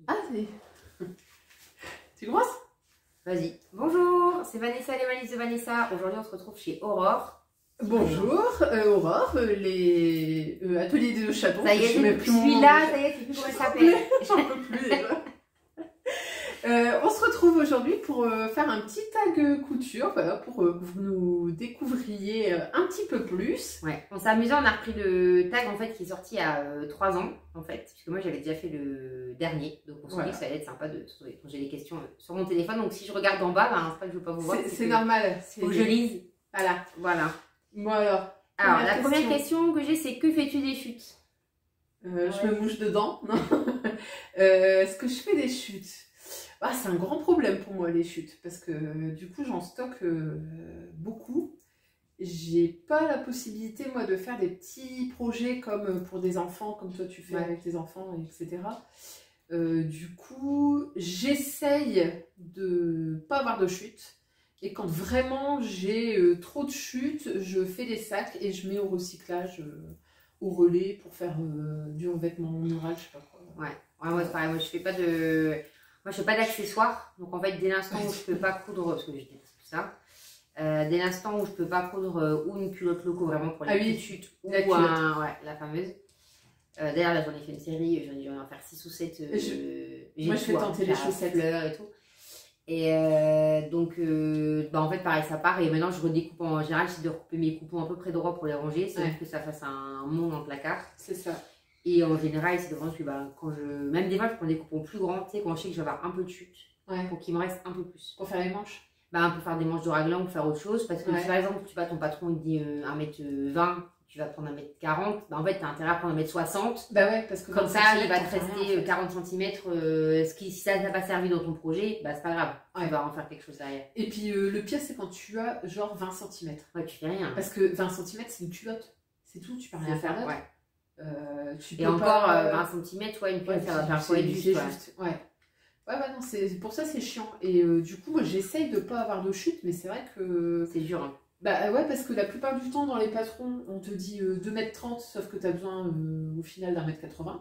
Ah, c'est... Tu commences? Vas-y. Bonjour, c'est Vanessa, les valises de Vanessa. Aujourd'hui, on se retrouve chez Aurore. Bonjour, Aurore, les ateliers de chaton. Ça y est, celui-là, ça y est, c'est plus comment il s'appelle. J'en peux plus déjà. On se retrouve aujourd'hui pour faire un petit tag couture, voilà, pour que vous nous découvriez un petit peu plus. Ouais, on s'est amusé, on a repris le tag en fait qui est sorti il y a 3 ans en fait, puisque moi j'avais déjà fait le dernier, donc on s'est dit que ça allait être sympa de trouver. J'ai des questions sur mon téléphone, donc si je regarde en bas, ben, c'est pas que je veux pas vous voir. C'est normal. Faut que je lise. Voilà. Bon alors la première question que j'ai, c'est que fais-tu des chutes? Je me mouche dedans, non. Est-ce que je fais des chutes? Ah, c'est un grand problème pour moi les chutes, parce que du coup j'en stocke beaucoup. J'ai pas la possibilité moi de faire des petits projets comme pour des enfants, comme toi tu fais avec tes enfants, etc. Du coup j'essaye de pas avoir de chutes. Et quand vraiment j'ai trop de chutes, je fais des sacs et je mets au recyclage, au relais pour faire du revêtement mural, je sais pas quoi. Ouais, moi c'est pareil, moi je fais pas de... Moi je fais pas d'accessoires, donc en fait dès l'instant où je peux pas coudre, parce que je déteste tout ça, dès l'instant où je peux pas coudre ou une culotte loco vraiment pour les petites chutes, ou la fameuse. D'ailleurs là j'en ai fait une série, j'en ai en faire 6 ou 7. Moi je fais tenter les chaussettes. Fleurs et tout. Et donc, en fait, pareil, ça part. Et maintenant, je redécoupe en général. J'essaie de recouper mes coupons à peu près droits pour les ranger. C'est juste que ça fasse un mont dans le placard. C'est ça. Et en général, c'est de ranger. Même des fois, je prends des coupons plus grands. Tu sais, quand je sais que je vais avoir un peu de chute. Pour qu'il me reste un peu plus. Pour faire les manches? Pour faire des manches de raglan ou faire autre chose. Parce que si par exemple, tu vois, ton patron il dit 1m20. Tu vas prendre 1m40, en fait, tu as intérêt à prendre 1m60. Bah ouais, parce que comme ça, il va te rester 40 cm. Si ça n'a pas servi dans ton projet, bah c'est pas grave. Tu vas en faire quelque chose derrière. Et puis le pire, c'est quand tu as genre 20 cm. Ouais, tu fais rien. Parce que 20 cm, c'est une culotte. C'est tout, tu peux rien faire d'autre. Et encore 20 cm, une culotte, ça va faire quoi être juste. Non, pour ça, c'est chiant. Et du coup, moi, j'essaye de pas avoir de chute, mais c'est vrai que... C'est dur, hein. Bah ouais, parce que la plupart du temps dans les patrons on te dit 2m30, sauf que tu as besoin au final d'1m80.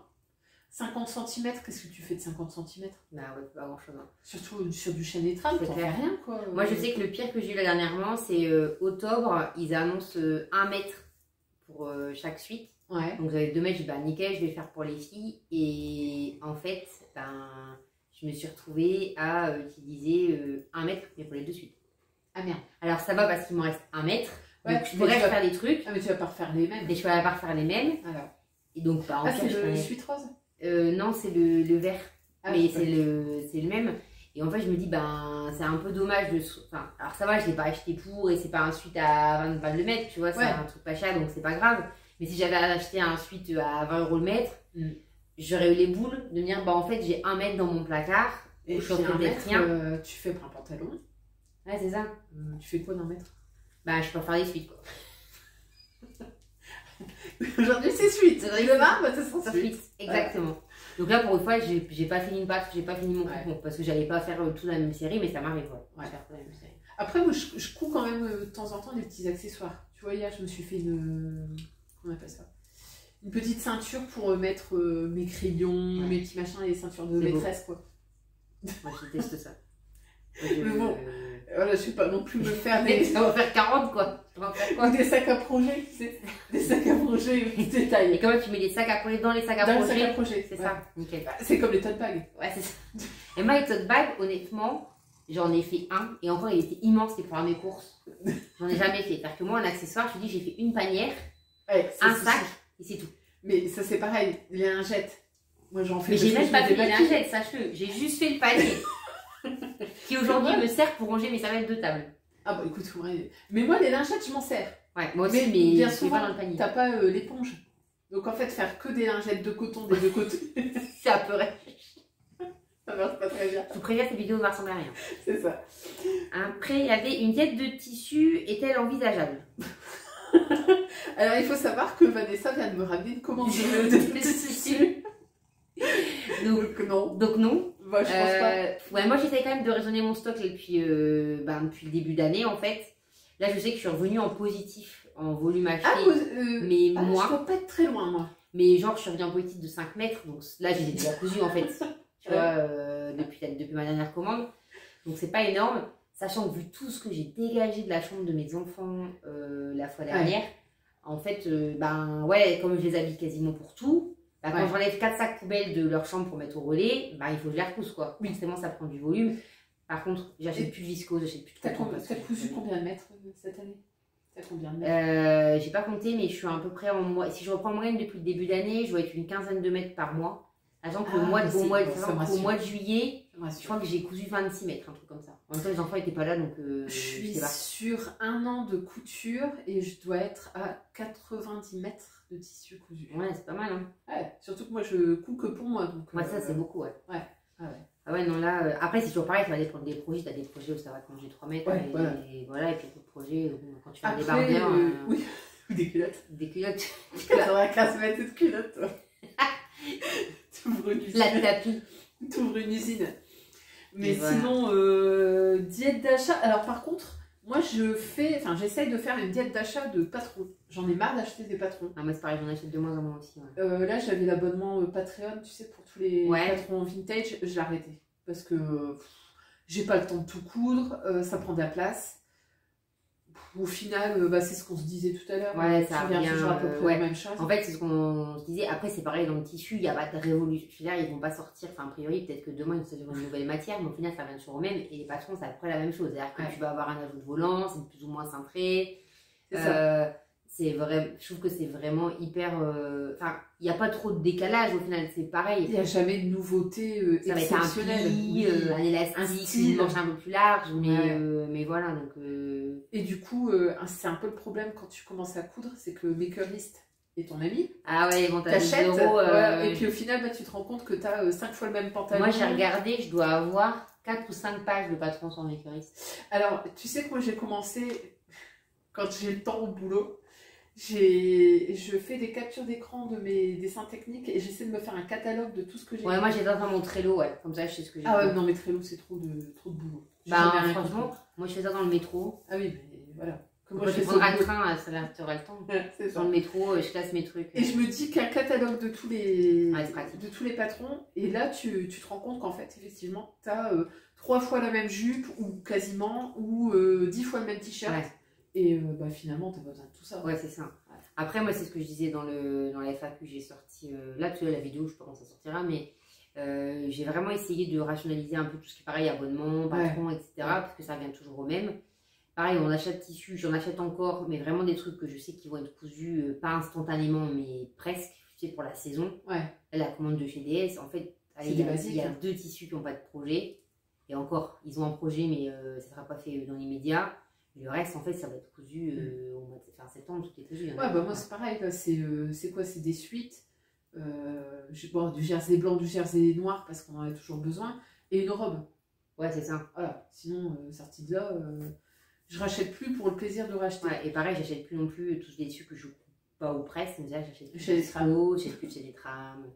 50 cm, qu'est-ce que tu fais de 50 cm? Bah ouais, pas grand chose. Hein. Surtout sur du chêne et trame, t'en fais rien quoi. Moi je sais que le pire que j'ai eu là dernièrement, c'est octobre, ils annoncent 1 mètre pour chaque suite. Donc j'avais 2 mètres, j'ai dit bah nickel, je vais le faire pour les filles. Et en fait, je me suis retrouvée à utiliser 1 mètre, mais pour les 2 suites. Ah merde. Alors ça va parce qu'il me reste 1 mètre. Donc je pourrais faire des trucs. Ah mais tu vas pas refaire les mêmes. Mais je vais pas refaire les mêmes. Alors. Et donc en fait, c'est le suite rose? Non, c'est le vert. Mais c'est le même. Et en fait je me dis c'est un peu dommage de... alors ça va, je l'ai pas acheté pour et c'est pas un suite à 20 balles le mètre, tu vois, c'est un truc pas cher donc c'est pas grave. Mais si j'avais acheté un suite à 20 € le mètre, j'aurais eu les boules de me dire en fait j'ai 1 mètre dans mon placard. Et je suis en rien. Tu fais un pantalon. Ouais, c'est ça. Tu fais quoi d'un mètre? Je peux faire des suites, quoi. Aujourd'hui, c'est suite. Demain, ce sera suite. Exactement. Donc là, pour une fois, j'ai pas fini une pâte, j'ai pas fini mon coupon. Parce que j'allais pas faire tout la même série, mais ça m'arrive, Après, moi, je couds quand même de temps en temps des petits accessoires. Tu vois, hier, je me suis fait une... Comment on appelle ça? Une petite ceinture pour mettre mes crayons, mes petits machins, les ceintures de maîtresse, quoi. Moi, je déteste ça. Mais bon... Voilà, je vais pas non plus me faire des... Ça va faire 40 quoi. Ou des sacs à projet, des sacs à projet, petite taille. Et comment tu mets des sacs à projet dans les sacs à projet? Dans les sacs à projet, c'est ça. Nickel. C'est comme les tote bags. Ouais, c'est ça. Et moi, les tote bags, honnêtement, j'en ai fait un. Et encore, il était immense, c'était pour faire mes courses. J'en ai jamais fait. C'est-à-dire que moi, un accessoire, je te dis, j'ai fait une panière, un sac, et c'est tout. Mais ça, c'est pareil, les lingettes. Moi, j'en fais. Mais j'ai même pas fait les lingettes, sache-le. J'ai juste fait le panier. Qui aujourd'hui me sert pour ranger mes serviettes de table. Ah bah écoute, mais moi les lingettes je m'en sers. Ouais, moi aussi, mais bien souvent, pas dans le panier. T'as pas l'éponge. Donc en fait, faire que des lingettes de coton des deux côtés, c'est à peu près. Ça marche pas très bien. Je vous préviens, cette vidéo ne va ressembler à rien. C'est ça. Après, il y avait une diète de tissu, est-elle envisageable? Alors il faut savoir que Vanessa vient de me ramener une commande de tissu. Donc non. Moi, je pense pas. Ouais, moi j'essaie quand même de raisonner mon stock depuis le début d'année en fait. Là je sais que je suis revenue en positif en volume acheté. Mais moi. Je peux pas être très loin moi. Mais genre je suis revenue en positif de 5 mètres. Donc là j'ai déjà cousu en fait. tu vois, depuis ma dernière commande. Donc, c'est pas énorme. Sachant que vu tout ce que j'ai dégagé de la chambre de mes enfants la fois dernière, en fait, ben ouais, comme je les habille quasiment pour tout, ben, quand j'enlève 4 sacs poubelles de leur chambre pour mettre au relais, ben, il faut que je les repousse, quoi. Oui. Forcément, ça prend du volume. Par contre, j'achète plus de viscose, j'achète plus de coton. T'as cousu combien de mètres cette année? T'as combien de mètres? J'ai pas compté, mais je suis à peu près en mois. Si je reprends en moyenne depuis le début d'année, je dois être une quinzaine de mètres par mois. Sachant que au mois de juillet, je crois que j'ai cousu 26 mètres, un truc comme ça. En même temps, les enfants n'étaient pas là, donc je suis sur 1 an de couture et je dois être à 90 mètres de tissu cousu. Ouais, c'est pas mal, hein. Ouais, surtout que moi, je couds que pour moi. Donc, ouais, ça, c'est beaucoup, ouais. Ouais. Ah ouais. Ah ouais, non, là, après, c'est toujours pareil, ça va dépendre des projets. Tu as des projets où ça va manger 3 mètres, et voilà, et puis d'autres projets, quand tu fais un débardeur. Oui, ou des culottes. Des culottes. 95 mètres de culottes, toi. T'ouvres une usine. La tapis. T'ouvres une usine. Mais sinon, diète d'achat. Alors par contre, moi j'essaye de faire une diète d'achat de patron. J'en ai marre d'acheter des patrons. Ah, moi c'est pareil, j'en achète de moins en moins aussi. Ouais. Là j'avais l'abonnement Patreon, tu sais, pour tous les patrons vintage. Je l'ai arrêté. Parce que j'ai pas le temps de tout coudre, ça prend de la place. Au final, c'est ce qu'on se disait tout à l'heure. Ouais, ça revient toujours à peu près la même chose. En fait, c'est ce qu'on se disait. Après, c'est pareil dans le tissu, il n'y a pas de révolution. Je veux dire, ils vont pas sortir. Enfin, a priori, peut-être que demain, ils vont sortir une nouvelle matière, mais au final, ça revient toujours au même. Et les patrons, c'est à peu près la même chose. C'est-à-dire que tu vas avoir un ajout de volant, c'est plus ou moins cintré. C'est vrai, je trouve que c'est vraiment hyper. Enfin, il n'y a pas trop de décalage au final, c'est pareil. Il n'y a jamais de nouveauté exceptionnelle. Un élastique, une manche un peu plus large, mais voilà. Donc, Et du coup, c'est un peu le problème quand tu commences à coudre, c'est que Makerist est ton ami. Ah ouais, bon, t'achètes, et puis au final, tu te rends compte que tu as 5 fois le même pantalon. Moi, j'ai regardé, je dois avoir 4 ou 5 pages de patrons sur Makerist. Alors, tu sais que moi, j'ai commencé, quand j'ai le temps au boulot, je fais des captures d'écran de mes dessins techniques et j'essaie de me faire un catalogue de tout ce que j'ai. Ouais, moi j'ai dans mon Trello, comme ça je sais ce que j'ai. Ah ouais, non, mais Trello c'est trop de boulot. Bah, franchement, moi je fais ça dans le métro. Ah oui, mais voilà. Moi je prendrai le train, ça t'auras le temps. Dans le métro, je classe mes trucs. Et je me dis qu'un catalogue de tous les patrons, et là tu te rends compte qu'en fait, effectivement, tu as 3 fois la même jupe, ou quasiment, ou 10 fois le même t-shirt. Ouais. Et finalement, tu n'as pas besoin de tout ça. Ouais, c'est ça. Après, moi, c'est ce que je disais dans la FAQ, j'ai sorti. Là, tu vois, la vidéo, je sais pas quand ça sortira, mais j'ai vraiment essayé de rationaliser un peu tout ce qui est pareil, abonnement, patron, etc. Parce que ça revient toujours au même. Pareil, on achète tissu, j'en achète encore, mais vraiment des trucs que je sais qu'ils vont être cousus, pas instantanément, mais presque, tu sais, pour la saison. Ouais. La commande de chez DS, en fait, il y a 2 tissus qui n'ont pas de projet. Et encore, ils ont un projet, mais ça ne sera pas fait dans l'immédiat. Le reste, en fait, ça va être cousu au mois de septembre, tout est cousu. Ouais, moi, c'est pareil. C'est quoi? C'est des suites. Du jersey blanc, du jersey noir, parce qu'on en a toujours besoin. Et une robe. Ouais, c'est ça. Voilà. Sinon, sortie de là, je rachète plus pour le plaisir de racheter. Ouais, et pareil, j'achète plus non plus tous les tissus que je coupe pas ou presque. Déjà, j'achète plus chez les trams. J'achète plus chez les trams.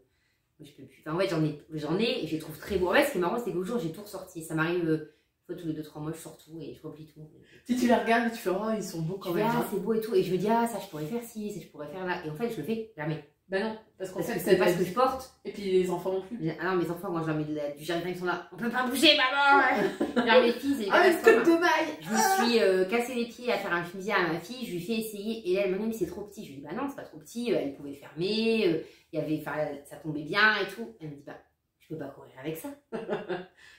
Je peux plus. Enfin, en fait, j'en ai et je les trouve très beaux. En fait, ce qui est marrant, c'est qu'au jour, j'ai tout ressorti. Ça m'arrive. Tous les 2-3 mois, je sors tout et je replie tout. Si tu les regardes et tu fais, oh, ils sont beaux quand même. Ah, c'est beau et tout. Et je me dis, ah, ça, je pourrais faire ci, ça, je pourrais faire là. Et en fait, je le fais jamais. Bah non, parce qu'en fait, c'est pas ce que je porte. Et puis les enfants non plus. Ah non, mes enfants, quand je leur mets du jardin, ils sont là, on peut pas bouger, maman. Genre, mes filles, c'est ah, les côtes de maille. Je me suis cassé les pieds à faire un chemisier à ma fille, je lui fais essayer. Et là, elle m'a dit, mais c'est trop petit. Je lui dis, bah non, c'est pas trop petit, elle pouvait fermer, ça tombait bien et tout. Elle me dit, bah, je peux pas courir avec ça.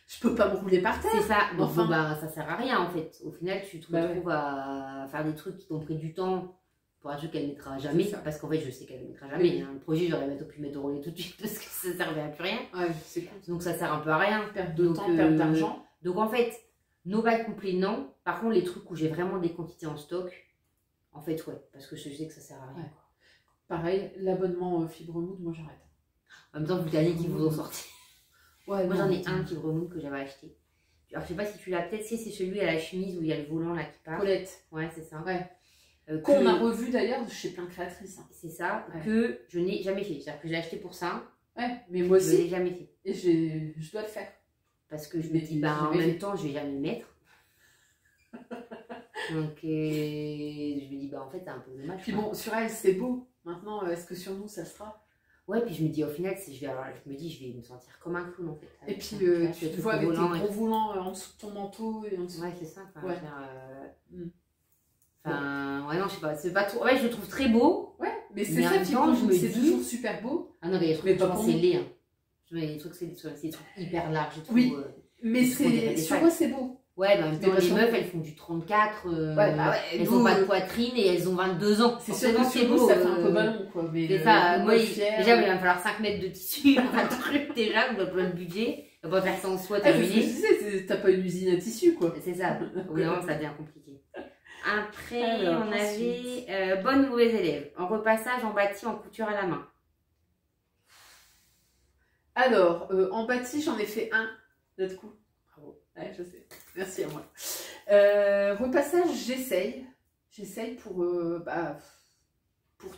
Je peux pas me rouler par terre. C'est ça. Donc, enfin, ça sert à rien en fait. Au final, tu te retrouves à faire des trucs qui t'ont pris du temps pour un truc qu'elle ne mettra jamais. Parce qu'en fait, je sais qu'elle ne mettra jamais. Oui. Le projet, j'aurais pu mettre au relais tout de suite parce que ça servait à plus rien. Ouais, c'est con. Donc, ça sert un peu à rien. Perte de temps, perte d'argent. Donc, en fait, nos balles complets, non. Par contre, les trucs où j'ai vraiment des quantités en stock, en fait, ouais. Parce que je sais que ça sert à rien. Ouais. Pareil, l'abonnement Fibre Mood, moi j'arrête. En même temps, vous derniers qui vous ont sorti. Ouais, moi j'en ai un Fibre Mood que j'avais acheté. Alors je sais pas si tu l'as, peut-être c'est celui à la chemise où il y a le volant là qui part. Colette. Ouais, c'est ça. Ouais. Qu'on a revu d'ailleurs chez plein de créatrices. Hein. C'est ça, que je n'ai jamais fait. C'est-à-dire que je l'ai acheté pour ça. Ouais, mais moi aussi. Je l'ai jamais fait. Et je dois le faire. Parce que je me dis, en même temps, je vais jamais le mettre. Donc je me dis, en fait, c'est un peu dommage. Puis bon, sur elle, c'est beau. Maintenant, est-ce que sur nous, ça sera? Ouais, puis je me dis, au final, je me dis, je vais me sentir comme un clown, en fait. Et puis, tu te vois avec tes gros volants en dessous de ton manteau. Et en dessous... Ouais, c'est ça. Ouais. Enfin, ouais, non, je sais pas, c'est pas trop... Ouais, je le trouve très beau. Ouais, mais c'est ça qui compte, c'est toujours super beau. Ah non, mais les trucs, c'est laid, hein. Les trucs, c'est des trucs hyper larges et tout. Oui, mais sur moi, c'est beau. Ouais, mais en même temps, les meufs, elles font du 34, elles ont pas de poitrine et elles ont 22 ans. C'est sûr que c'est beau, ça fait un peu ballon, quoi. C'est ça, moi, déjà, il va me falloir 5 mètres de tissu, un truc, déjà, on doit pas le budget. On va pas faire ça en soi, terminé. T'as pas une usine à tissu, quoi. C'est ça, au bout d'un moment, ça devient compliqué. Après, alors, on avait bonne ou mauvaise élève. En repassage, en bâti, en couture à la main. Alors, en bâti, j'en ai fait un, l'autre coup. Bravo. Ouais, je sais. Merci à moi. Repassage, j'essaye. J'essaye pour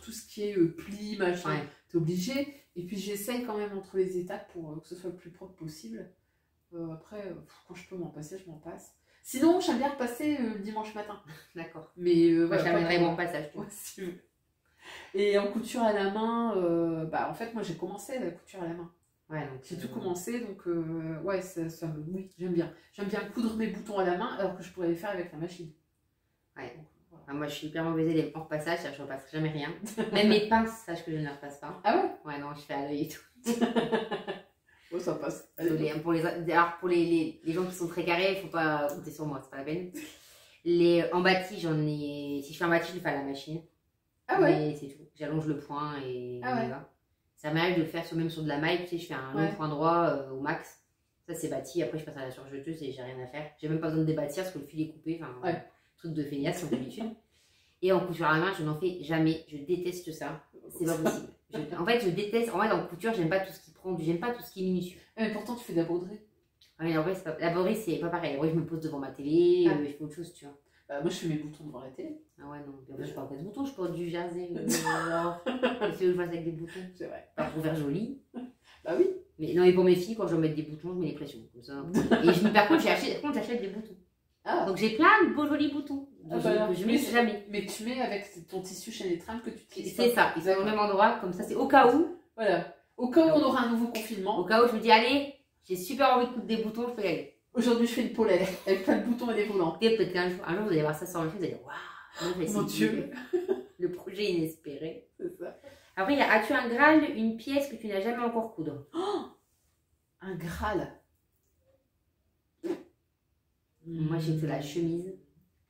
tout ce qui est pli, machin. Ouais. T'es obligé. Et puis, j'essaye quand même entre les étapes pour que ce soit le plus propre possible. Après, quand je peux m'en passer, je m'en passe. Sinon, j'aime bien repasser le dimanche matin. D'accord. Mais moi, j'amènerai mon passage. Ouais, si tu veux. Et en couture à la main, en fait, moi, j'ai commencé la couture à la main. Ouais, donc j'ai tout commencé, donc ouais, oui, j'aime bien. J'aime bien coudre mes boutons à la main, alors que je pourrais les faire avec la machine. Ouais. Donc, voilà. Moi, je suis hyper mauvaise élève en repassage, je ne repasse jamais rien. Même mes pinces, sache que je ne les repasse pas. Ah ouais? Ouais, non, je fais à l'œil et tout. Oh, ça passe. Désolée, pour les gens qui sont très carrés, il ne faut pas compter sur moi, c'est pas la peine. En bâti, si je fais un bâti, je le fais à la machine. Ah ouais? Mais c'est tout. J'allonge le point et on y va. Ça m'arrive de le faire même sur de la maille, tu sais, je fais un long point droit au max. Ça, c'est bâti. Après, je passe à la surjeteuse et j'ai rien à faire. J'ai même pas besoin de débâtir parce que le fil est coupé. Enfin, truc de feignasse, comme d'habitude. Et en couture à la main, je n'en fais jamais. Je déteste ça. C'est pas possible. En fait, je déteste. En fait, en couture, j'aime pas tout ce qui prend. J'aime pas tout ce qui est minutieux. Mais pourtant, tu fais de la broderie. Ah, mais en vrai, la broderie, c'est pas pareil. Ouais, je me pose devant ma télé, je fais autre chose, tu vois. Moi, je fais mes boutons devant la télé. Ah ouais, non. Je porte pas de boutons, je porte du jersey. Alors, qu'est-ce que je fasse avec des boutons? C'est vrai. Pas pour faire joli. Bah oui. Mais non, mais pour mes filles, quand je veux mettre des boutons, je mets les pressions. Comme ça. Et par contre, j'achète des boutons. Ah. Donc j'ai plein de beaux jolis boutons. Je mets jamais. Mais tu mets avec ton tissu Chaîne et Trame que tu utilises. C'est ça, ils sont au même endroit, comme ça, c'est au cas où. Voilà. Au cas où on aura un nouveau confinement. Au cas où je me dis, allez, j'ai super envie de coudre des boutons, je peux y aller. Aujourd'hui, je fais une polette avec plein de boutons et des volants. Et peut-être qu'un jour, vous allez voir ça sur le film, vous allez dire, waouh, mon Dieu. Le projet inespéré. C'est ça. Après, as-tu un Graal, une pièce que tu n'as jamais encore coudre? Un Graal. Moi, je sais que c'est la chemise.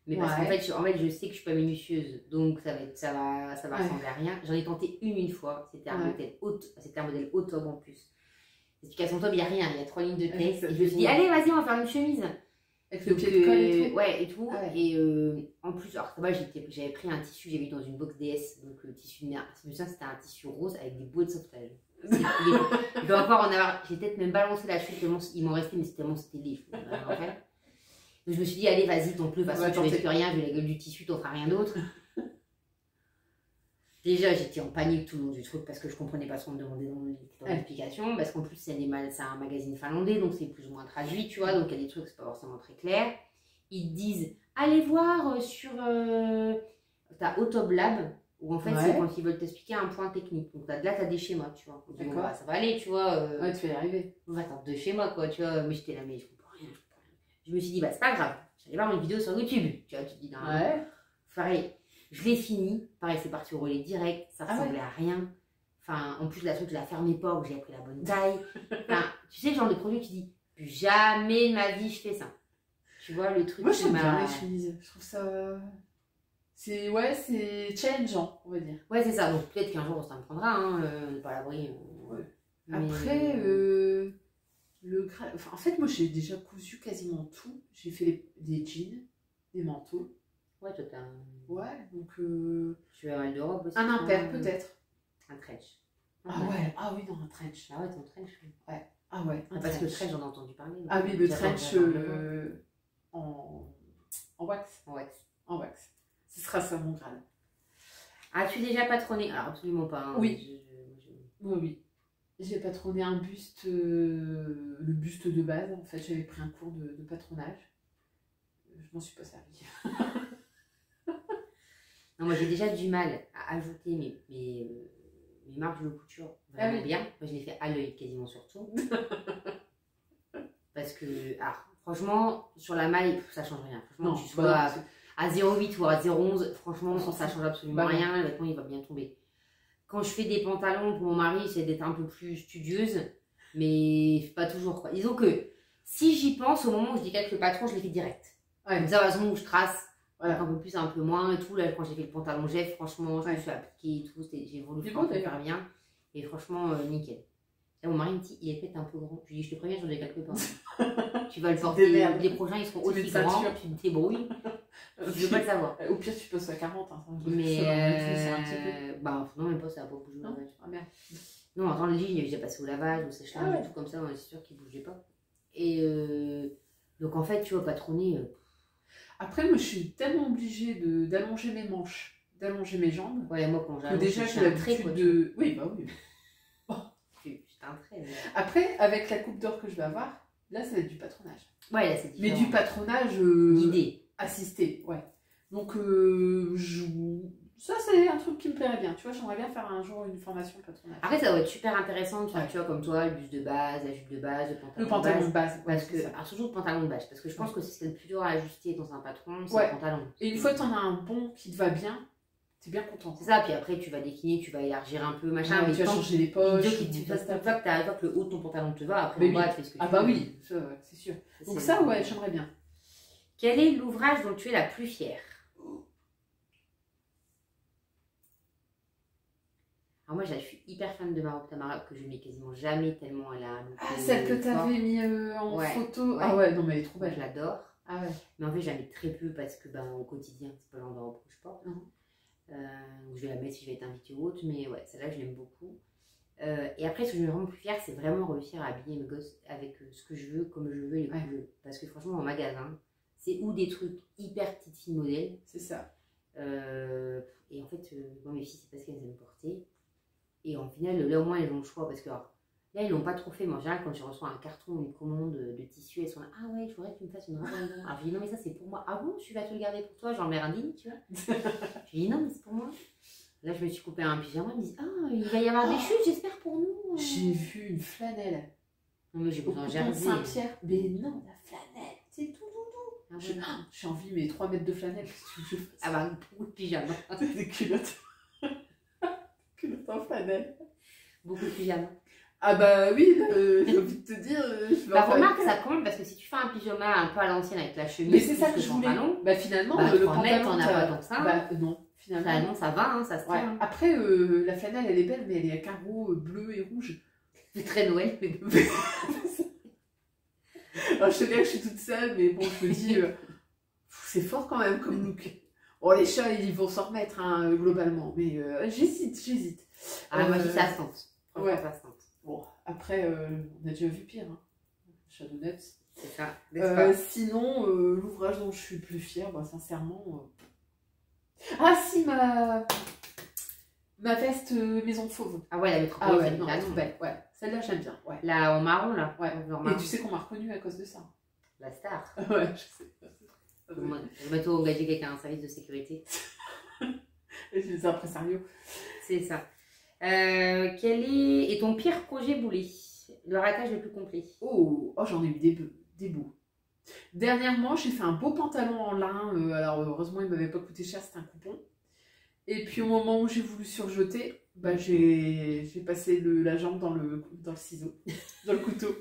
Mais parce qu'en fait, je sais que je suis pas minutieuse. Donc, ça va ressembler à rien. J'en ai tenté une fois. C'était un modèle Autob en plus. L'explication Autob, il n'y a rien. Il y a 3 lignes de texte. Et je me suis dit, allez, vas-y, on va faire une chemise. Avec le pied de colle et tout. Ouais, et tout. Et en plus, alors moi, j'avais pris un tissu, j'avais vu dans une box DS. Donc, le tissu, je me souviens, c'était un tissu rose avec des bouées de sauvetage. Je dois encore en avoir. J'ai peut-être même balancé la chute tellement il m'en restait, mais tellement c'était laid. Donc je me suis dit, allez, vas-y, tente-le, de toute façon, tu ne risques rien, vu la gueule du tissu, tu n'en feras rien d'autre. Déjà, j'étais en panique tout le long du truc parce que je ne comprenais pas ce qu'on me demandait dans l'explication. Parce qu'en plus, c'est un magazine finlandais, donc c'est plus ou moins traduit, tu vois. Donc il y a des trucs, c'est pas forcément très clair. Ils te disent, allez voir sur ta Autob Lab, où en fait, c'est quand ils veulent t'expliquer un point technique. Donc là, tu as des schémas, tu vois. Donc, bon, ça va aller, tu vois. Tu vas y arriver. On va tenter 2 schémas, quoi, tu vois. Mais j'étais là, mais je comprends rien. Je me suis dit, c'est pas grave, j'allais voir une vidéo sur YouTube, tu vois, tu te dis, non, pareil, je l'ai fini, pareil, c'est parti au relais direct, ça ressemblait à rien, enfin, en plus, la truc, je la fermais pas, que j'ai pris la bonne taille, enfin, tu sais, le genre de produit, tu dis, plus jamais de ma vie, je fais ça, tu vois, le truc. Moi, j'aime bien les chemises, je trouve ça, c'est challengeant, on va dire. Ouais, c'est ça, donc peut-être qu'un jour, ça me prendra, hein, pas à l'abri. Après, en fait, moi, j'ai déjà cousu quasiment tout. J'ai fait des jeans, des manteaux. Ouais, toi, t'as un... Ouais, donc... Tu as mal de robe aussi. Un impair, peut-être. Un trench. Ah oui, non, un trench. Ah ouais, ton trench. Ouais. Ah ouais, un parce que le trench, j'en ai entendu parler. Ah oui, le trench en wax. En wax. Ce sera ça, mon Graal. As-tu déjà patronné? Alors, absolument pas. Hein. Oui. Oui. J'ai patronné un buste, le buste de base. En fait, j'avais pris un cours de patronage. Je m'en suis pas servie. Non, moi j'ai déjà du mal à ajouter mes mes marges de couture vraiment bien. Moi, je les fais à l'œil quasiment sur tout. Parce que, franchement, sur la maille, ça change rien. Franchement, tu sois à 0,8 ou à 0,11, franchement, ça change absolument rien. Le vêtement, il va bien tomber. Quand je fais des pantalons pour mon mari, j'essaie d'être un peu plus studieuse, mais pas toujours, quoi. Disons que si j'y pense, au moment où je dis avec le patron, je les fais direct. Comme ça, à ce moment où je trace, un peu plus, un peu moins et tout. Là, quand j'ai fait le pantalon Jeff, franchement, je me suis appliquée et tout. J'ai voulu faire super bien. Et franchement, nickel. Là, mon mari me dit, il est peut-être un peu grand. Je lui dis, je te préviens, j'en ai quelque part. Tu vas le porter. Les prochains, ils seront aussi grands. Tu te débrouilles. Je veux pas le savoir. Au pire, tu passes à 40. Hein, mais bah, non, même pas, ça va pas bouger au lavage. Ah, merde. Non, attends, le lit, j'ai passé au lavage, au sèche-linge, tout comme ça. C'est sûr qu'il bougeait pas. Et donc, en fait, tu vois, patronner. Après, moi, je suis tellement obligée d'allonger mes manches, d'allonger mes jambes. Ouais, moi, quand j'allonge, déjà, j'ai l'habitude de. Oui, bah oui. Après, avec la coupe d'or que je vais avoir, là, ça va être du patronage. Ouais, là, c'est différent. Mais du patronage guidé. Assisté, ouais. Donc, ça, c'est un truc qui me plairait bien. Tu vois, j'aimerais bien faire un jour une formation patronage. Après, ça va être super intéressant de faire, tu vois, comme toi, le buste de base, la jupe de base, le pantalon de base. Parce que, alors, surtout le pantalon de base, parce que je pense que c'est ce qui est le plus dur à ajuster dans un patron, c'est le pantalon. Et une fois que tu en as un bon qui te va bien, t'es bien content. C'est ça, puis après tu vas décliner, tu vas élargir un peu, machin. Mais tu vas changer les poches. Une fois que le haut de ton pantalon te va, après en bas tu fais ce que tu veux. Ah bah oui, c'est sûr. Donc ça, ouais, j'aimerais bien. Quel est l'ouvrage dont tu es la plus fière? Alors moi je suis hyper fan de ma robe Tamara que je mets quasiment jamais tellement elle a... celle que t'avais mis en photo. Ah ouais, non mais elle est trop belle. Je l'adore. Ah ouais. Mais en fait je la mets très peu parce que au quotidien c'est pas le genre de robe que je porte. Je vais la mettre si je vais être invitée ou autre, mais ouais, celle-là je l'aime beaucoup. Et après, ce que je me rends plus fière, c'est vraiment réussir à habiller mes gosses avec ce que je veux, comme je veux et que je veux. Parce que franchement, en magasin, c'est ou des trucs hyper petites filles modèles. C'est ça. Et en fait, moi, mes filles, c'est parce qu'elles aiment porter. Et en final, là au moins, elles ont le choix parce que là, ils l'ont pas trop fait. Mais en général, quand je reçois un carton ou une commande de tissu, elles sont là, ah ouais, je voudrais que tu me fasses une robe. Alors je dis, non, mais ça, c'est pour moi. Ah bon, tu vas te le garder pour toi, genre merdine, tu vois. Je dis, non, mais c'est pour moi. Là, je me suis coupé un pyjama. Ils me disent, ah, il va y avoir des chutes, j'espère pour nous. J'ai vu une flanelle. Non, mais j'ai besoin d'un jersey. Saint-Pierre. Mais non, la flanelle, c'est tout doudou. J'ai envie, mais 3 mètres de flanelle. Ah bah, beaucoup de pyjama. Des culottes. Culottes en flanelle. Beaucoup de pyjama. Ah bah oui, j'ai envie de te dire. Remarque, ça compte parce que si tu fais un pyjama un peu à l'ancienne avec la chemise, mais c'est ça que je voulais. Bah finalement, le pantalon, t'en as pas tant que ça. Bah non. Finalement, ça va, ça se tient. Après, la flanelle, elle est belle, mais elle est à carreaux bleu et rouge. C'est très Noël. Alors, je sais bien que je suis toute seule, mais bon, je me dis, c'est fort quand même comme look. Bon, les chats, ils vont s'en remettre, hein, globalement, mais j'hésite. Ah, moi, je dis ça se tente. Ouais. Ça se tente. Bon, après, on a déjà vu pire, hein. Shadownuts. C'est ça. Sinon, l'ouvrage dont je suis le plus fière, bah, sincèrement... Ah si, ma veste maison fauve. Ah ouais, elle est trop belle. Non, elle est trop belle. Ouais, celle-là j'aime bien. Ouais. Là en marron là. Ouais. Et tu sais qu'on m'a reconnue à cause de ça. La star. Ouais, je sais. Je vais bientôt engager quelqu'un à un service de sécurité. Et les impresarios. C'est ça. Quel est ton pire projet boulet? Le ratage le plus complet? Oh, j'en ai eu des beaux. Dernièrement, j'ai fait un beau pantalon en lin. Alors, heureusement, il ne m'avait pas coûté cher, c'était un coupon. Et puis, au moment où j'ai voulu surjeter, bah, j'ai passé la jambe dans le ciseau, dans le couteau.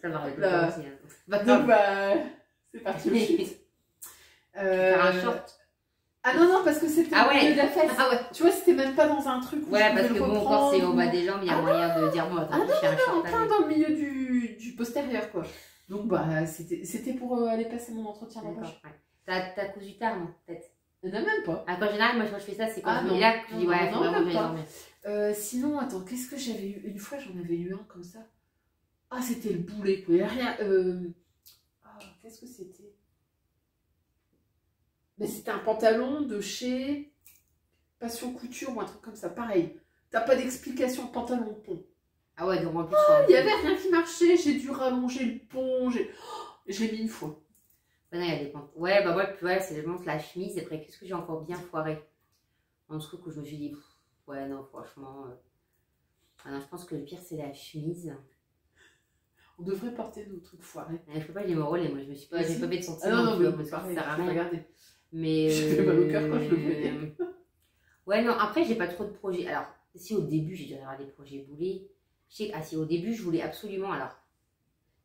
Ça va arrêter aussi. Donc, c'est parti au chute. Faire un short. Ah non, parce que c'était au milieu de la fesse. Ah ouais. Tu vois, c'était même pas dans un truc où ouais, parce que bon, quand c'est au bas des jambes, il y a moyen de dire, bon, attends, je fais un short. Plein dans le milieu du postérieur, quoi. Donc, bah, c'était pour aller passer mon entretien d'embauche. Ouais. T'as cousu tard, non, peut-être? Il n'y en a même pas. En général, moi, quand je fais ça, c'est quand je mets là que je dis, ouais, faut vraiment que j'aille dormir. Sinon, attends, qu'est-ce que j'avais eu? Une fois, j'en avais eu un comme ça. Ah, c'était le boulet, quoi. Il n'y a rien. Qu'est-ce que c'était? Mais c'était un pantalon de chez Passion Couture ou un truc comme ça. Pareil. T'as pas d'explication, pantalon de pont. Ah ouais, donc en plus, il n'y avait rien qui marchait, j'ai dû rallonger le pont, j'ai mis une fois. Ouais, non, il y a des pentes. Ouais, bah ouais, c'est vraiment la chemise, et après, qu'est-ce que j'ai encore bien foiré? Un truc où je me suis dit, ouais, non, franchement, Ah non, je pense que le pire, c'est la chemise. On devrait porter nos trucs foirés. Je peux pas les m'enrôler, moi, je me suis pas, j'ai pas fait de sentiments. Ah non, mais pareil, ça sert à rien. Regardez. Mais je fais mal au cœur quand je le voyais. Ouais, non, après, j'ai pas trop de projets. Alors, si au début, j'ai dû avoir des projets boulés. Si au début, je voulais absolument. Alors,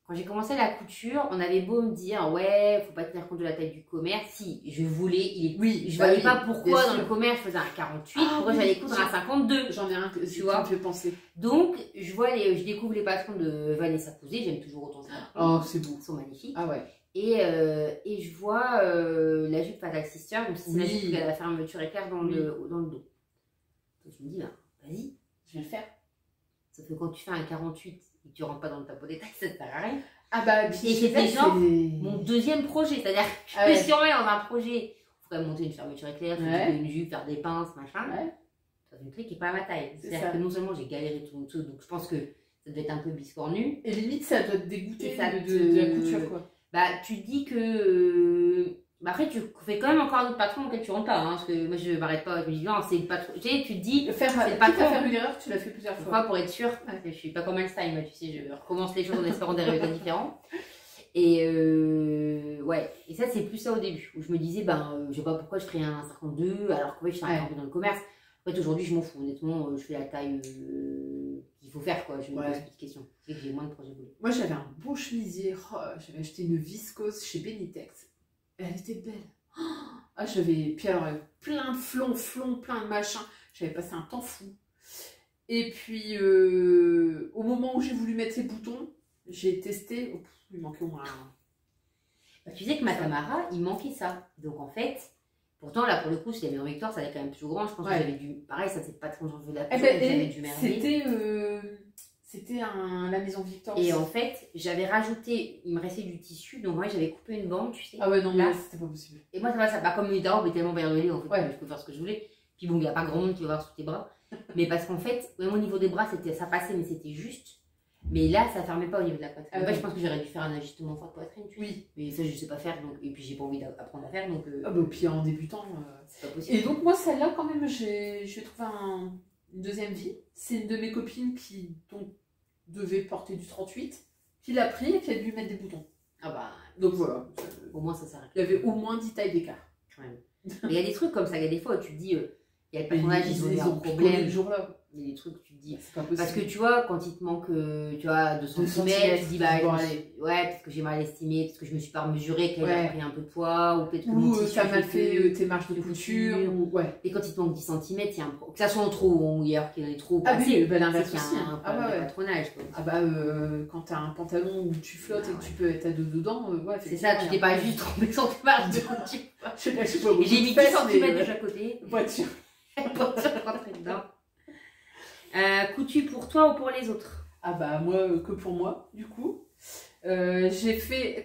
quand j'ai commencé la couture, on avait beau me dire, ouais, faut pas tenir compte de la taille du commerce. Si, je voulais. Oui, je voyais pas pourquoi dans le commerce je faisais un 48, pourquoi j'allais coudre un 52. J'en ai un que tu vois. Me fait penser. Donc, je découvre les patrons de Vanessa Cousé, j'aime toujours autant ça. Oh, c'est beau. Ils sont magnifiques. Ah ouais. Et je vois la jupe Fatal Sister, donc c'est la jupe qui a la fermeture éclair dans le dos. Donc je me dis, ben, vas-y, je vais le faire. Sauf que quand tu fais un 48 et que tu rentres pas dans le tableau des tailles, ça ne sert à rien. Ah bah, et c'était genre mon deuxième projet, c'est-à-dire que je me suis remis dans un projet. Il faudrait monter une fermeture éclair, une jupe, faire des pinces, machin. Dans une truc qui n'est pas à ma taille. C'est-à-dire que non seulement j'ai galéré tout, donc je pense que ça devait être un peu biscornu. Et limite, ça doit te dégoûter de la couture, quoi. Bah, tu te dis que. Bah après, tu fais quand même encore un autre patron auquel tu rentres pas. Hein, parce que moi, je m'arrête pas. Je me dis, non, c'est le patron. Tu sais, tu te dis. C'est le patron. Faire une erreur, tu l'as fait plusieurs fois. Pourquoi, pour être sûre. Je suis pas comme Einstein, moi, tu sais, je recommence les choses en espérant des résultats différents. Et ouais. Et ça, c'est plus ça au début. Où je me disais, ben, je sais pas pourquoi je ferais un 52, alors que ouais, je suis un peu dans le commerce. En fait, aujourd'hui, je m'en fous. Honnêtement, je fais la taille qu'il faut faire, quoi. Je me pose plus de questions. C'est que j'ai moins de projets boulés. Moi, j'avais un beau chemisier. Oh, j'avais acheté une viscose chez Benitex. Elle était belle. Ah, j'avais. Puis alors, plein de flons, plein de machins. J'avais passé un temps fou. Et puis, au moment où j'ai voulu mettre les boutons, j'ai testé. Oh, il manquait au moins un. Bah, tu sais que ma Tamara, il manquait ça. Donc, en fait. Pourtant, là, pour le coup, si la Maison Victoire, ça allait quand même plus grand. Je pense que j'avais dû. Pareil, ça, c'est pas trop j'en veux la couture, j'avais dû merveiller. C'était la Maison Victoire. Et en fait, j'avais rajouté. Il me restait du tissu. Donc, moi, j'avais coupé une bande, tu sais. Ah ouais, non, là, c'était pas possible. Et moi, ça va. Comme une robe est tellement bariolée, en fait, je peux faire ce que je voulais. Puis bon, il n'y a pas grand monde qui va voir sous tes bras. Mais parce qu'en fait, même au niveau des bras, ça passait, mais c'était juste. Mais là, ça fermait pas au niveau de la poitrine. En fait, je pense que j'aurais dû faire un ajustement fort de poitrine. Oui. Mais ça, je sais pas faire. Donc... Et puis, j'ai pas envie d'apprendre à faire. Donc, ah bah, puis en débutant, c'est pas possible. Et donc, moi, celle-là, quand même, j'ai trouvé une deuxième vie. C'est une de mes copines qui devait porter du 38, qui l'a pris et qui a dû lui mettre des boutons. Ah bah. Donc voilà. Au moins, ça s'arrête. Il y avait au moins 10 tailles d'écart. Quand même. Mais il y a des trucs comme ça. Il y a des fois où tu te dis, il y a le personnage, ils ont un problème. Le jour-là. Il y a des trucs que tu te dis. C'est pas possible. Parce que tu vois, quand il te manque, tu vois, 2 cm, tu te dis, bah, ouais, parce que j'ai mal estimé, parce que je me suis pas mesuré, qu'elle a pris un peu de poids, ou peut-être que ou tu as mal fait tes marges de couture. Et quand il te manque 10 cm, il y a que ça soit en trop ou en hier qu'il y en ait trop. Ah oui, bah, l'inverse aussi. Il y a un problème de patronage. Quoi. Ah bah, quand tu as un pantalon où tu flottes et que tu peux être à deux dedans, ouais. C'est ça, tu t'es pas juste trompé sur tes marges de couture. J'ai mis 10 cm de chaque côté. Voiture. Voiture rentrée dedans. Coutu pour toi ou pour les autres? Ah bah moi que pour moi du coup. J'ai fait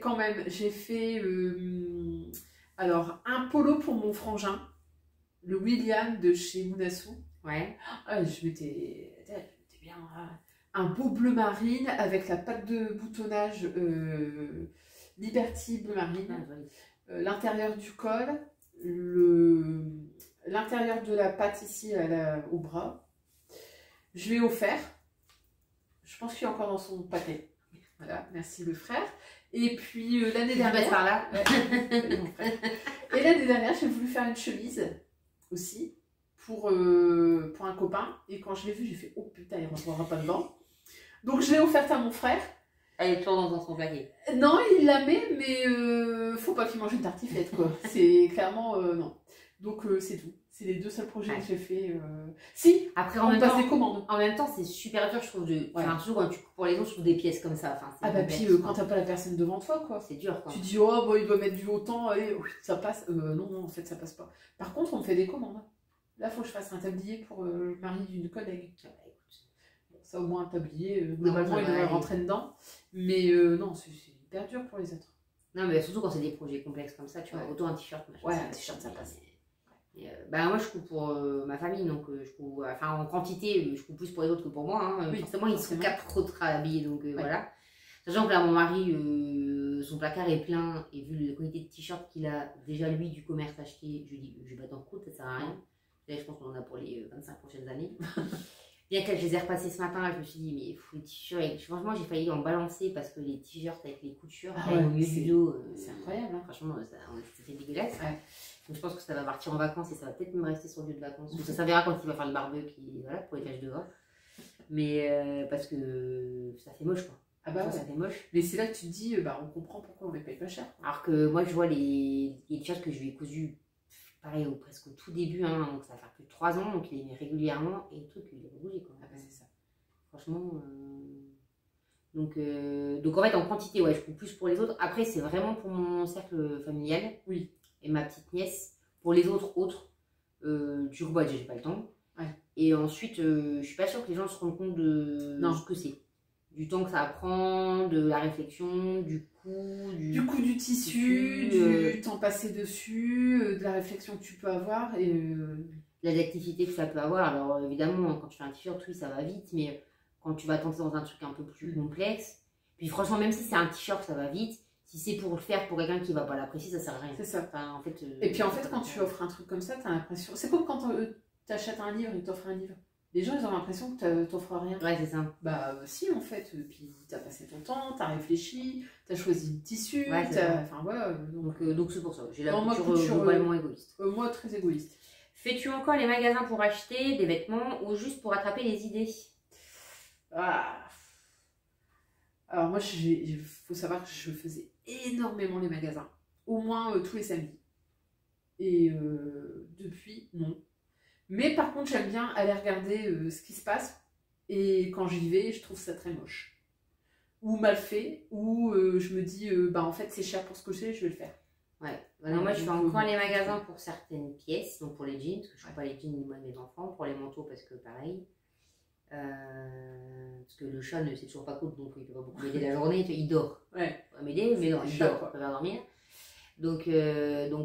alors un polo pour mon frangin, le William de chez Munasu. Ouais. Ah, je m'étais bien un beau bleu marine avec la patte de boutonnage Liberty bleu marine. L'intérieur du col, l'intérieur de la patte ici au bras. Je lui ai offert. Je pense qu'il est encore dans son paquet. Voilà, merci le frère. Et puis l'année dernière. Par là. Et l'année dernière, j'ai voulu faire une chemise aussi pour un copain. Et quand je l'ai vue, j'ai fait oh putain, il ne rentrera pas dedans. Donc je l'ai offerte à mon frère. Elle est toujours dans son paquet. Non, il la met, mais faut pas qu'il mange une tartiflette quoi. C'est clairement non. Donc c'est tout. C'est les 2 seuls projets que j'ai fait. Si, après on passe des commandes. En même temps, c'est super dur, je trouve. Toujours quand tu coupes pour les autres, je trouve des pièces comme ça. Ah bah puis quand t'as pas la personne devant toi, quoi. C'est dur, quoi. Tu dis, oh, bon, il doit mettre du haut temps, allez, ça passe. Non, en fait, ça passe pas. Par contre, on me fait des commandes. Là, faut que je fasse un tablier pour le mari d'une collègue. Ah bah, écoute. Bon, ça, au moins, un tablier, globalement, il devrait rentrer dedans. Mais non, c'est hyper dur pour les autres. Non, mais surtout quand c'est des projets complexes comme ça, tu vois, autant un t-shirt. Ouais, un t-shirt, ça passe. Bah moi je coupe pour ma famille, donc je coupe en quantité, je coupe plus pour les autres que pour moi. Hein. Oui, forcément ils sont 4 autres à habiller, donc voilà. Sachant que là mon mari, son placard est plein, et vu la quantité de t-shirts qu'il a déjà lui du commerce acheté, je lui dis je vais pas t'en coudre, ça sert à rien. Là je pense qu'on en a pour les 25 prochaines années. Bien que je les ai repassés ce matin, je me suis dit, mais il faut les t-shirts. Franchement, j'ai failli en balancer parce que les t-shirts avec les coutures, au milieu du dos, c'est incroyable. Hein. Franchement, c'était dégueulasse. Ouais. Donc je pense que ça va partir en vacances et ça va peut-être me rester sur le lieu de vacances. Ça s'avérera quand il va faire le barbecue, voilà, pour les taches de gras. Mais parce que ça fait moche, quoi. Ah bah ouais. Ça fait moche. Mais c'est là que tu te dis, on comprend pourquoi on les paye pas cher. Alors que moi, je vois les t-shirts que je lui ai cousus, pareil, presque au tout début, hein, donc ça va faire plus de 3 ans, donc il les met régulièrement et le truc, il est bougé, quoi. Ah bah c'est ça. Franchement, donc en fait en quantité, ouais, je coupe plus pour les autres. Après, c'est vraiment pour mon cercle familial. Oui. Et ma petite nièce. Pour les autres, du coup, j'ai pas le temps. Ouais. Et ensuite, je suis pas sûre que les gens se rendent compte de ce que c'est. Du temps que ça prend, de la réflexion, du coût du tissu, du temps passé dessus, de la réflexion que tu peux avoir et l'activité que ça peut avoir. Alors évidemment, quand tu fais un t-shirt, oui, ça va vite, mais quand tu vas tenter dans un truc un peu plus complexe, puis franchement, même si c'est un t-shirt, ça va vite. Si c'est pour le faire pour quelqu'un qui va pas l'apprécier, ça sert à rien. C'est ça. Enfin, en fait, et puis en fait, quand tu offres un truc comme ça, t'as l'impression. C'est comme quand t'achètes un livre et t'offres un livre. Les gens, ils ont l'impression que t'offres rien. Ouais, c'est ça. Bah si, en fait. Puis t'as passé ton temps, t'as réfléchi, t'as choisi le tissu. Ouais, enfin, ouais, donc c'est pour ça. J'ai la couture globalement égoïste. Moi, très égoïste. Fais-tu encore les magasins pour acheter des vêtements ou juste pour attraper les idées? Alors moi, il faut savoir que je faisais énormément les magasins. Au moins tous les samedis. Et depuis, non. Mais par contre, j'aime bien aller regarder ce qui se passe. Et quand j'y vais, je trouve ça très moche. Ou mal fait. Ou je me dis, en fait, c'est cher pour ce que c'est, je vais le faire. Ouais. Non, moi, je fais encore les magasins pour certaines pièces. Donc pour les jeans, parce que je ne fais pas les jeans ni moi de mes enfants. Pour les manteaux, parce que pareil. Parce que le chat ne sait toujours pas coudre, donc il ne peut pas beaucoup m'aider la journée. Il dort. Ouais. Il va m'aider, mais non, il dort. Il va dormir. Donc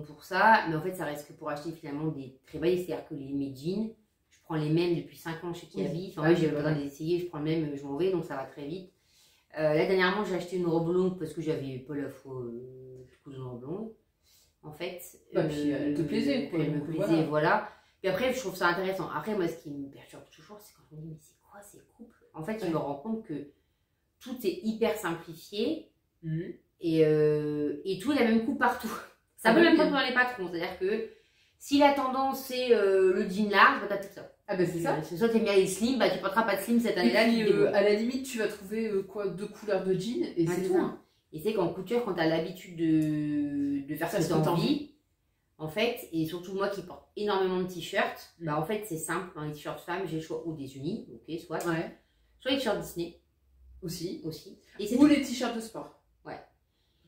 pour ça, mais en fait ça reste que pour acheter finalement des très basiques, c'est-à-dire que mes jeans, je prends les mêmes depuis 5 ans chez Kiabi, enfin j'ai besoin de les essayer, je prends le même, je m'en vais, donc ça va très vite. Là dernièrement j'ai acheté une robe longue parce que j'avais pas la fois de coudre une robe longue, en fait. Puis elle te plaisait, quoi. Elle me plaisait, voilà. Puis après je trouve ça intéressant. Après moi ce qui me perturbe toujours, c'est quand je me dis mais c'est quoi ces coupes? En fait je me rends compte que tout est hyper simplifié. Et tout est la même coupe partout. Ça peut même pas dans les patrons. C'est-à-dire que si la tendance c'est le jean large, t'as tout ça. Ah bah c'est ça. Soit t'aimes bien les slim, tu porteras pas de slim cette année-là. À la limite, tu vas trouver 2 couleurs de jean et c'est tout. Hein. Et c'est qu'en couture, quand t'as l'habitude de faire ce que t'as envie, en fait, et surtout moi qui porte énormément de t-shirts, en fait c'est simple. Dans les t-shirts femmes, j'ai le choix ou des unis, ok, soit les t-shirts Disney. Aussi. Ou les t-shirts de sport.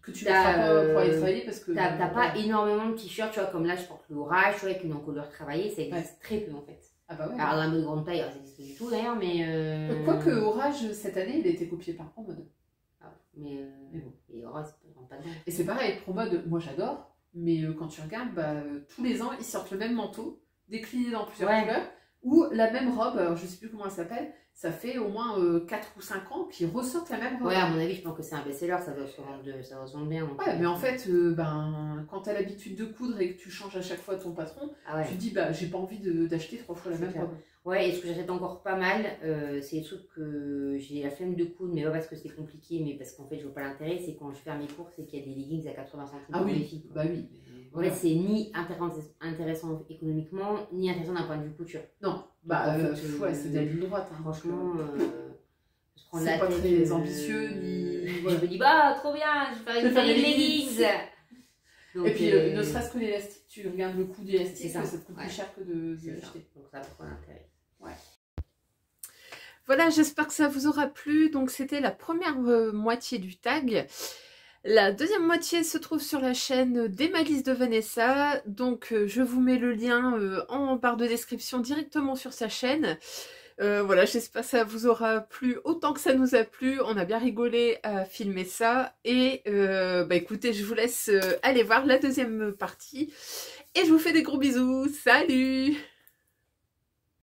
Que tu mettras pas pour aller travailler parce que... T'as pas énormément de t-shirts, tu vois, comme là je porte l'orage, tu vois, avec une encolure travaillée, ça existe très peu en fait. Ah bah ouais. Alors dans la mode grande taille, ça existe du tout d'ailleurs, mais... Quoique Orage, cette année, il a été copié par ProMode. Ah, mais bon, et Orage, ça rentre pas dedans. Et c'est pareil, ProMode, moi j'adore, mais quand tu regardes, tous les ans, ils sortent le même manteau, décliné dans plusieurs couleurs, ou la même robe, alors je sais plus comment elle s'appelle, ça fait au moins 4 ou 5 ans qu'ils ressortent la même robe. Ouais, à mon avis, je pense que c'est un best-seller, ça doit se vendre bien. Donc ouais, mais en fait, quand tu as l'habitude de coudre et que tu changes à chaque fois ton patron, tu te dis, j'ai pas envie d'acheter 3 fois la même robe. Ouais, et ce que j'achète encore pas mal, c'est des trucs que j'ai la flemme de coudre, mais pas parce que c'est compliqué, mais parce qu'en fait, je vois pas l'intérêt, c'est quand je fais mes courses et qu'il y a des leggings à 80 centimes pour les filles. Bah oui. En fait, c'est ni intéressant économiquement, ni intéressant d'un point de vue couture. Non, c'est d'aller de droite. Hein, franchement, c'est pas très ambitieux, ni... Je me dis, trop bien, je vais faire une série de leggings. Donc, et puis, ne serait-ce que l'élastique, tu regardes le coût d'élastique, ça te coûte plus cher que de l'acheter. Donc ça a pas d'intérêt. Voilà, j'espère que ça vous aura plu. Donc c'était la première moitié du tag. La deuxième moitié se trouve sur la chaîne des Malices de Vanessa. Donc je vous mets le lien en barre de description directement sur sa chaîne. Voilà, j'espère que ça vous aura plu autant que ça nous a plu. On a bien rigolé à filmer ça. Et écoutez, je vous laisse aller voir la deuxième partie. Et je vous fais des gros bisous. Salut!